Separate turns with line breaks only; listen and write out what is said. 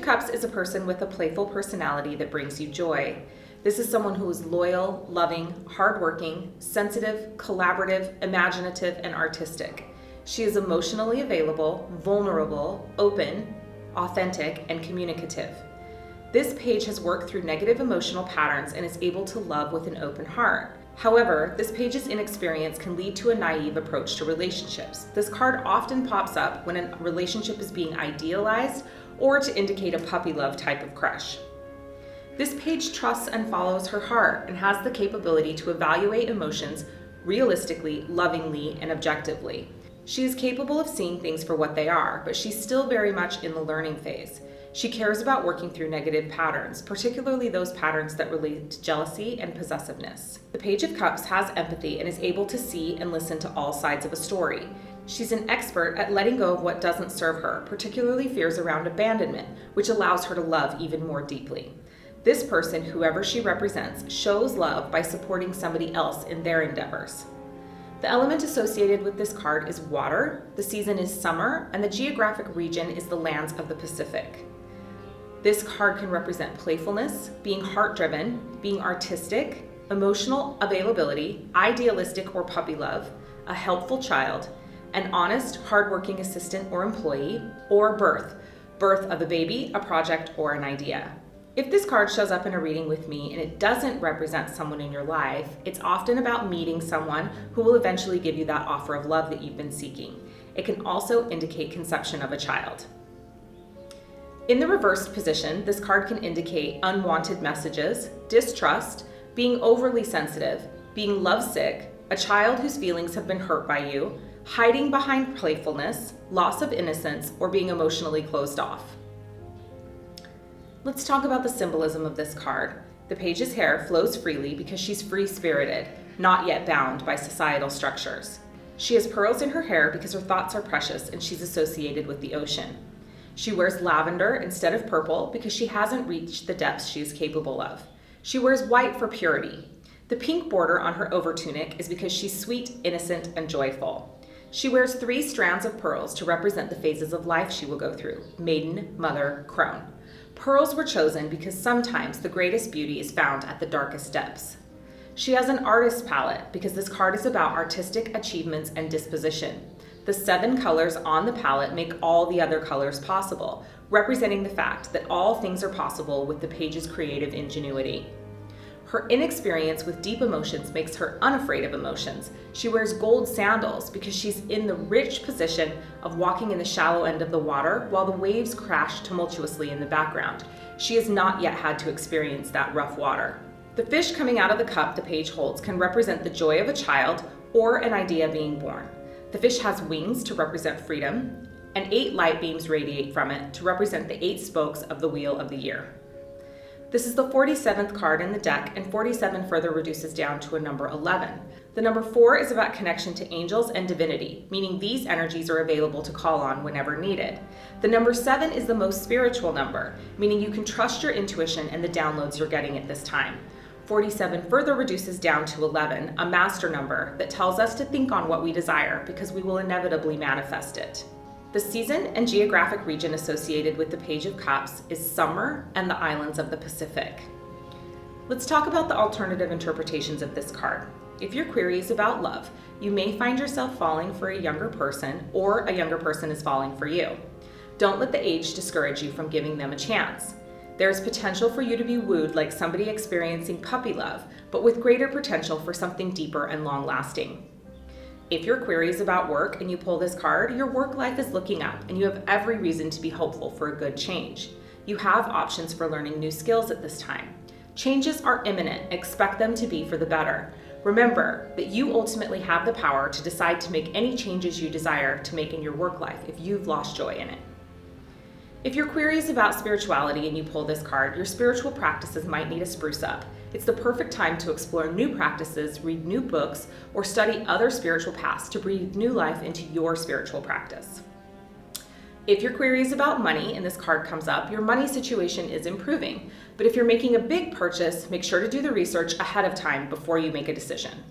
Cups is a person with a playful personality that brings you joy. This is someone who is loyal, loving, hardworking, sensitive, collaborative, imaginative, and artistic. She is emotionally available, vulnerable, open, authentic, and communicative. This page has worked through negative emotional patterns and is able to love with an open heart. However, this page's inexperience can lead to a naive approach to relationships. This card often pops up when a relationship is being idealized or to indicate a puppy love type of crush. This page trusts and follows her heart and has the capability to evaluate emotions realistically, lovingly, and objectively. She is capable of seeing things for what they are, but she's still very much in the learning phase. She cares about working through negative patterns, particularly those patterns that relate to jealousy and possessiveness. The Page of Cups has empathy and is able to see and listen to all sides of a story. She's an expert at letting go of what doesn't serve her, particularly fears around abandonment, which allows her to love even more deeply. This person, whoever she represents, shows love by supporting somebody else in their endeavors. The element associated with this card is water, the season is summer, and the geographic region is the lands of the Pacific. This card can represent playfulness, being heart-driven, being artistic, emotional availability, idealistic or puppy love, a helpful child, an honest, hardworking assistant or employee, or birth of a baby, a project, or an idea. If this card shows up in a reading with me and it doesn't represent someone in your life, it's often about meeting someone who will eventually give you that offer of love that you've been seeking. It can also indicate conception of a child. In the reversed position, this card can indicate unwanted messages, distrust, being overly sensitive, being lovesick, a child whose feelings have been hurt by you, hiding behind playfulness, loss of innocence, or being emotionally closed off. Let's talk about the symbolism of this card. The page's hair flows freely because she's free-spirited, not yet bound by societal structures. She has pearls in her hair because her thoughts are precious and she's associated with the ocean. She wears lavender instead of purple because she hasn't reached the depths she is capable of. She wears white for purity. The pink border on her overtunic is because she's sweet, innocent, and joyful. She wears 3 strands of pearls to represent the phases of life she will go through: maiden, mother, crone. Pearls were chosen because sometimes the greatest beauty is found at the darkest depths. She has an artist palette because this card is about artistic achievements and disposition. The 7 colors on the palette make all the other colors possible, representing the fact that all things are possible with the page's creative ingenuity. Her inexperience with deep emotions makes her unafraid of emotions. She wears gold sandals because she's in the rich position of walking in the shallow end of the water while the waves crash tumultuously in the background. She has not yet had to experience that rough water. The fish coming out of the cup the page holds can represent the joy of a child or an idea being born. The fish has wings to represent freedom, and 8 light beams radiate from it to represent the 8 spokes of the wheel of the year. This is the 47th card in the deck, and 47 further reduces down to a number 11. The number 4 is about connection to angels and divinity, meaning these energies are available to call on whenever needed. The number 7 is the most spiritual number, meaning you can trust your intuition and the downloads you're getting at this time. 47 further reduces down to 11, a master number that tells us to think on what we desire because we will inevitably manifest it. The season and geographic region associated with the Page of Cups is summer and the islands of the Pacific. Let's talk about the alternative interpretations of this card. If your query is about love, you may find yourself falling for a younger person, or a younger person is falling for you. Don't let the age discourage you from giving them a chance. There is potential for you to be wooed like somebody experiencing puppy love, but with greater potential for something deeper and long-lasting. If your query is about work and you pull this card, your work life is looking up and you have every reason to be hopeful for a good change. You have options for learning new skills at this time. Changes are imminent. Expect them to be for the better. Remember that you ultimately have the power to decide to make any changes you desire to make in your work life if you've lost joy in it. If your query is about spirituality and you pull this card, your spiritual practices might need a spruce up. It's the perfect time to explore new practices, read new books, or study other spiritual paths to breathe new life into your spiritual practice. If your query is about money and this card comes up, your money situation is improving. But if you're making a big purchase, make sure to do the research ahead of time before you make a decision.